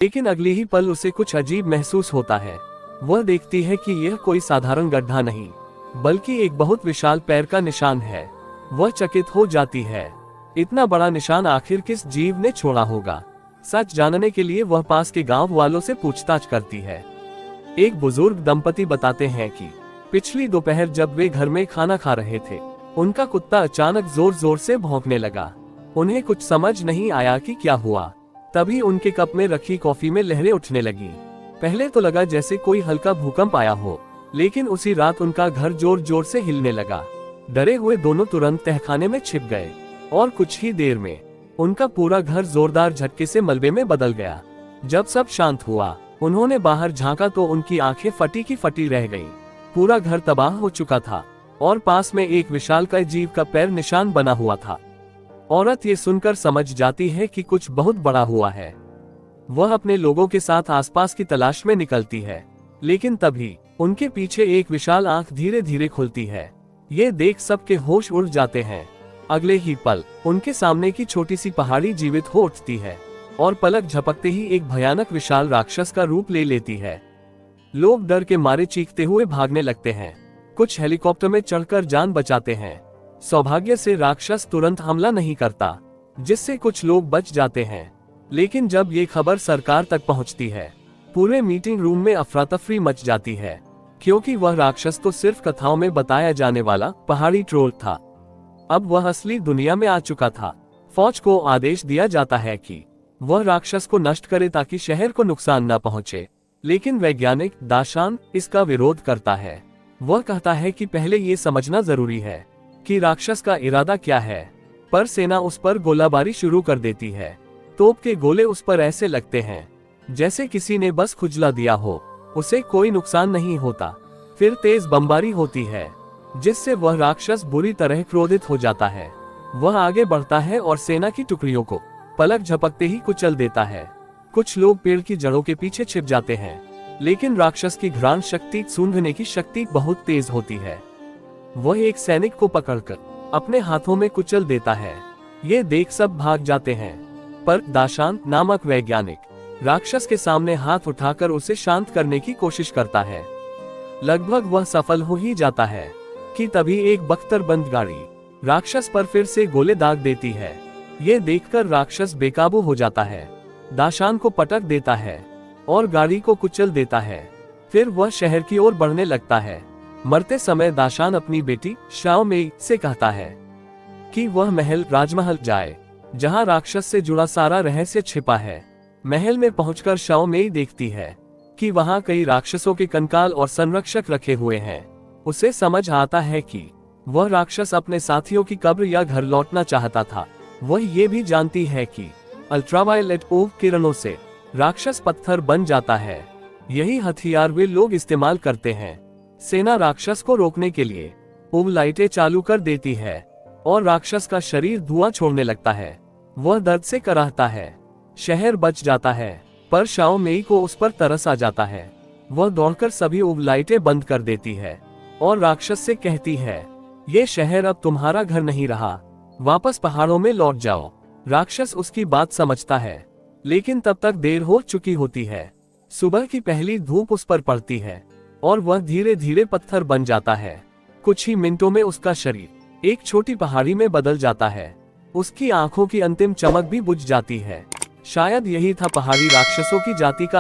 लेकिन अगले ही पल उसे कुछ अजीब महसूस होता है। वह देखती है कि यह कोई साधारण गड्ढा नहीं, बल्कि एक बहुत विशाल पैर का निशान है। वह चकित हो जाती है, इतना बड़ा निशान आखिर किस जीव ने छोड़ा होगा। सच जानने के लिए वह पास के गांव वालों से पूछताछ करती है। एक बुजुर्ग दंपति बताते हैं कि पिछली दोपहर जब वे घर में खाना खा रहे थे, उनका कुत्ता अचानक जोर जोर से भौंकने लगा। उन्हें कुछ समझ नहीं आया कि क्या हुआ। तभी उनके कप में रखी कॉफी में लहरें उठने लगी। पहले तो लगा जैसे कोई हल्का भूकंप आया हो, लेकिन उसी रात उनका घर जोर जोर से हिलने लगा। डरे हुए दोनों तुरंत तहखाने में छिप गए और कुछ ही देर में उनका पूरा घर जोरदार झटके से मलबे में बदल गया। जब सब शांत हुआ, उन्होंने बाहर झांका तो उनकी आंखें फटी की फटी रह गईं। पूरा घर तबाह हो चुका था और पास में एक विशालकाय जीव का पैर निशान बना हुआ था। औरत ये सुनकर समझ जाती है कि कुछ बहुत बड़ा हुआ है। वह अपने लोगों के साथ आसपास की तलाश में निकलती है, लेकिन तभी उनके पीछे एक विशाल आंख धीरे धीरे खुलती है। ये देख सबके होश उड़ जाते हैं। अगले ही पल उनके सामने की छोटी सी पहाड़ी जीवित हो उठती है और पलक झपकते ही एक भयानक विशाल राक्षस का रूप ले लेती है। लोग डर के मारे चीखते हुए भागने लगते हैं। कुछ हेलीकॉप्टर में चढ़कर जान बचाते हैं। सौभाग्य से राक्षस तुरंत हमला नहीं करता, जिससे कुछ लोग बच जाते हैं। लेकिन जब ये खबर सरकार तक पहुंचती है, पूरे मीटिंग रूम में अफरा तफरी मच जाती है, क्योंकि वह राक्षस तो सिर्फ कथाओं में बताया जाने वाला पहाड़ी ट्रोल था। अब वह असली दुनिया में आ चुका था। फौज को आदेश दिया जाता है कि वह राक्षस को नष्ट करे ताकि शहर को नुकसान न पहुंचे। लेकिन वैज्ञानिक दाशान इसका विरोध करता है। वह कहता है कि पहले ये समझना जरूरी है कि राक्षस का इरादा क्या है। पर सेना उस पर गोलाबारी शुरू कर देती है। तोप के गोले उस पर ऐसे लगते हैं जैसे किसी ने बस खुजला दिया हो। उसे कोई नुकसान नहीं होता। फिर तेज बमबारी होती है, जिससे वह राक्षस बुरी तरह क्रोधित हो जाता है। वह आगे बढ़ता है और सेना की टुकड़ियों को पलक झपकते ही कुचल देता है। कुछ लोग पेड़ की जड़ों के पीछे छिप जाते हैं, लेकिन राक्षस की घ्राण शक्ति सूंघने की शक्ति बहुत तेज होती है। वह एक सैनिक को पकड़कर अपने हाथों में कुचल देता है। ये देख सब भाग जाते हैं, पर दाशान नामक वैज्ञानिक राक्षस के सामने हाथ उठाकर उसे शांत करने की कोशिश करता है। लगभग वह सफल हो ही जाता है कि तभी एक बख्तरबंद गाड़ी राक्षस पर फिर से गोले दाग देती है। ये देखकर राक्षस बेकाबू हो जाता है, दाशान को पटक देता है और गाड़ी को कुचल देता है। फिर वह शहर की ओर बढ़ने लगता है। मरते समय दाशान अपनी बेटी शाओ मेई से कहता है कि वह राजमहल जाए, जहां राक्षस से जुड़ा सारा रहस्य छिपा है। महल में पहुंचकर शाओ मेई देखती है कि वहां कई राक्षसों के कंकाल और संरक्षक रखे हुए हैं। उसे समझ आता है कि वह राक्षस अपने साथियों की कब्र या घर लौटना चाहता था। वह ये भी जानती है कि अल्ट्रावायलेट ओव किरणों से राक्षस पत्थर बन जाता है। यही हथियार वे लोग इस्तेमाल करते हैं। सेना राक्षस को रोकने के लिए ओव लाइटें चालू कर देती है और राक्षस का शरीर धुआं छोड़ने लगता है। वह दर्द से कराहता है। शहर बच जाता है, पर शाओ मेई को उस पर तरस आ जाता है। वह दौड़कर सभी ओव लाइटें बंद कर देती है और राक्षस से कहती है, ये शहर अब तुम्हारा घर नहीं रहा, वापस पहाड़ों में लौट जाओ। राक्षस उसकी बात समझता है, लेकिन तब तक देर हो चुकी होती है। सुबह की पहली धूप उस पर पड़ती है और वह धीरे धीरे पत्थर बन जाता है। कुछ ही मिनटों में उसका शरीर एक छोटी पहाड़ी में बदल जाता है। उसकी आंखों की अंतिम चमक भी बुझ जाती है। शायद यही था पहाड़ी राक्षसों की जाति का